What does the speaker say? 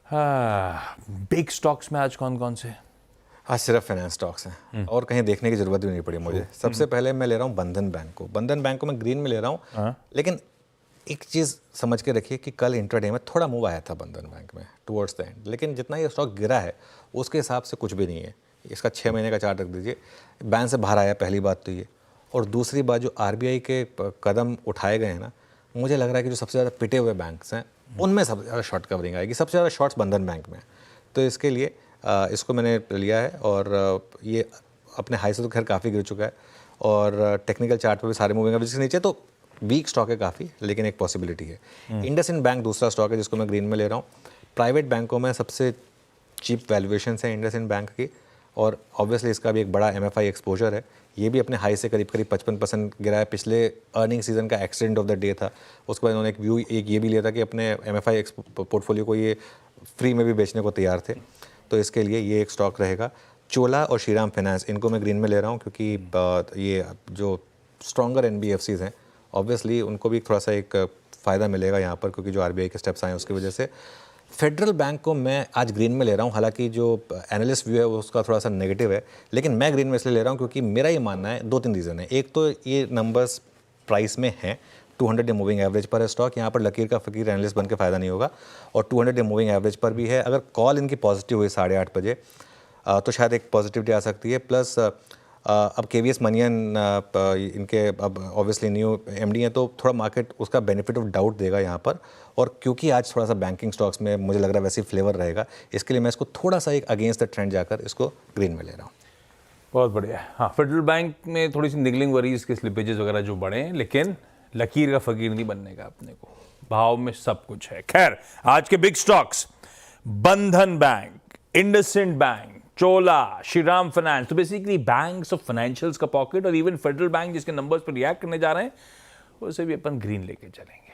हाँ, big stocks में आज कौन कौन से? आज सिर्फ फाइनेंस स्टॉक्स हैं और कहीं देखने की जरूरत भी नहीं पड़ी मुझे। सबसे पहले मैं ले रहा हूँ बंधन बैंक को। बंधन बैंक को मैं ग्रीन में ले रहा हूँ, लेकिन एक चीज़ समझ के रखिए कि कल इंट्राडे में थोड़ा मूव आया था बंधन बैंक में टुवर्ड्स द एंड, लेकिन जितना ये स्टॉक गिरा है उसके हिसाब से कुछ भी नहीं है। इसका 6 महीने का चार्ट रख दीजिए, बैंड से बाहर आया पहली बात तो ये, और दूसरी बात जो आरबीआई के कदम उठाए गए हैं ना, मुझे लग रहा है कि जो सबसे ज़्यादा पिटे हुए बैंक्स हैं उनमें सबसे ज़्यादा शॉर्ट कवरिंग आएगी। सबसे ज़्यादा शॉर्ट्स बंधन बैंक में, तो इसके लिए इसको मैंने लिया है। और ये अपने हाई से तो खैर काफ़ी गिर चुका है और टेक्निकल चार्ट पर भी सारे मूविंग एवरेज के नीचे, तो वीक स्टॉक है काफ़ी, लेकिन एक पॉसिबिलिटी है। इंडसइंड बैंक दूसरा स्टॉक है जिसको मैं ग्रीन में ले रहा हूँ। प्राइवेट बैंकों में सबसे चीप वैल्यूएशन है इंडसइंड बैंक की, और ऑब्वियसली इसका भी एक बड़ा एमएफआई एक्सपोजर है। ये भी अपने हाई से करीब 55% गिरा है। पिछले अर्निंग सीजन का एक्सीडेंट ऑफ द डे था। उसके बाद इन्होंने एक ये भी लिया था कि अपने एमएफआई पोर्टफोलियो को ये फ्री में भी बेचने को तैयार थे, तो इसके लिए ये एक स्टॉक रहेगा। चोला और श्रीराम फाइनेंस, इनको मैं ग्रीन में ले रहा हूँ क्योंकि ये जो स्ट्रॉन्गर एनबीएफसीज हैं ऑब्वियसली उनको भी थोड़ा सा एक फ़ायदा मिलेगा यहाँ पर, क्योंकि जो आरबीआई के स्टेप्स आए हैं उसकी वजह से। फेडरल बैंक को मैं आज ग्रीन में ले रहा हूँ, हालांकि जो एनालिस्ट व्यू है उसका थोड़ा सा नेगेटिव है, लेकिन मैं ग्रीन में इसलिए ले रहा हूँ क्योंकि मेरा ये मानना है 2-3 रीज़न है। एक तो ये नंबर्स प्राइस में हैं, 200 डे मूविंग एवरेज पर है स्टॉक, यहाँ पर लकीर का फ़कीर एनालिस्ट बन के फ़ायदा नहीं होगा, और 200 डे मूविंग एवरेज पर भी है। अगर कॉल इनकी पॉजिटिव हुई 8:30 बजे तो शायद एक पॉजिटिविटी आ सकती है। प्लस अब केवीएस मनियन इनके अब ऑब्वियसली न्यू एमडी हैं, तो थोड़ा मार्केट उसका बेनिफिट ऑफ डाउट देगा यहाँ पर। और क्योंकि आज थोड़ा सा बैंकिंग स्टॉक्स में मुझे लग रहा है वैसे ही फ्लेवर रहेगा, इसके लिए मैं इसको थोड़ा सा एक अगेंस्ट द ट्रेंड जाकर इसको ग्रीन में ले रहा हूँ। बहुत बढ़िया। हाँ, फेडरल बैंक में थोड़ी सी निगलिंग वरीज के स्लिपेजेस वगैरह जो बढ़े हैं, लेकिन लकीर का फकीर नहीं बनने का अपने को, भाव में सब कुछ है। खैर, आज के बिग स्टॉक्स बंधन बैंक, इंडसइंड बैंक, चोला, श्रीराम फाइनेंस, तो बेसिकली बैंक्स ऑफ फाइनेंशियल्स का पॉकेट, और इवन फेडरल बैंक जिसके नंबर्स पर रिएक्ट करने जा रहे हैं उसे भी अपन ग्रीन लेके चलेंगे।